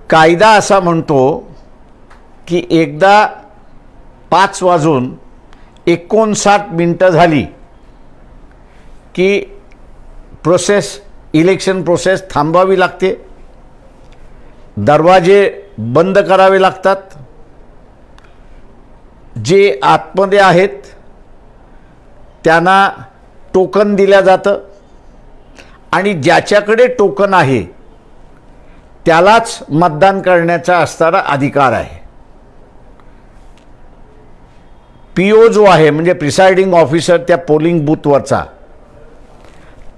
कायदा असा म्हणतो की एकदा 5:59 झाली की इलेक्शन प्रोसेस थांबवावी लागते, दरवाजे बंद करावे लागतात, जे आतमध्ये आहेत त्यांना टोकन दिल्या जातं आणि ज्याच्याकडे टोकन आहे त्यालाच मतदान करण्याचा असणारा अधिकार आहे. पीओ जो आहे म्हणजे प्रिसाइडिंग ऑफिसर त्या पोलिंग बूथवरचा,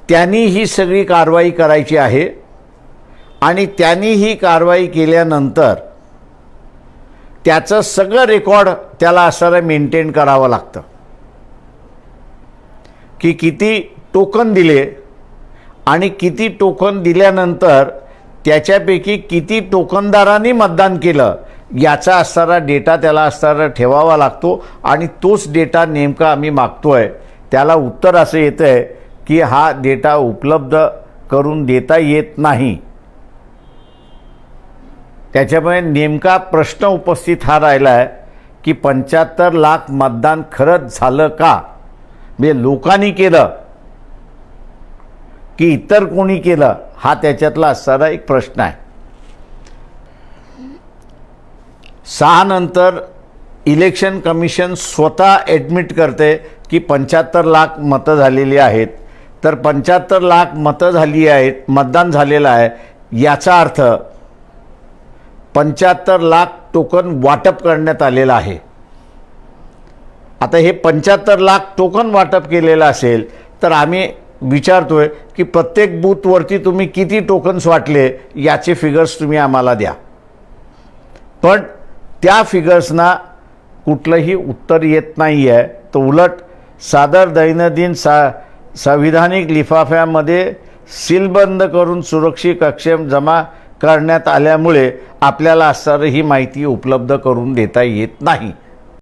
त्यांनी ही सगळी कारवाई करायची आहे आणि त्यांनी ही कारवाई केल्यानंतर त्याचं सगळं रेकॉर्ड त्याला असणारं मेंटेन करावं लागतं की किती टोकन दिले आणि किती टोकन दिल्यानंतर त्याच्यापैकी किती टोकनदारांनी मतदान केलं याचा असणारा डेटा त्याला असणारा ठेवावा लागतो. आणि तोच डेटा नेमका आम्ही मागतोय. त्याला उत्तर असं येतं आहे की हा डेटा उपलब्ध करून देता येत नाही. त्याच्यामुळे नेमका प्रश्न उपस्थित हा राहिला आहे की 75 लाख मतदान खरंच झालं का, म्हणजे लोकांनी केलं की इतर कोणी केलं, हा त्याच्यातला असणारा एक प्रश्न आहे. 6 नंतर इलेक्शन कमिशन स्वतः ॲडमिट करते की 75 लाख मतं झालेली आहेत. तर 75 लाख मतं झाली आहेत, मतदान झालेलं आहे, याचा अर्थ 75 लाख टोकन वाटप करण्यात आलेलं आहे. आता हे 75 लाख टोकन वाटप केलेलं असेल तर आम्ही विचारतोय की प्रत्येक बूथवरती तुम्ही किती टोकन्स वाटले याचे फिगर्स तुम्ही आम्हाला द्या. पण त्या फिगर्सना कुठलंही उत्तर येत नाही आहे. तो उलट सादर दैनंदिन संविधानिक लिफाफ्यामध्ये सीलबंद करून सुरक्षित कक्षेत जमा करण्यात आल्यामुळे आपल्याला असणारी ही माहिती उपलब्ध करून देता येत नाही.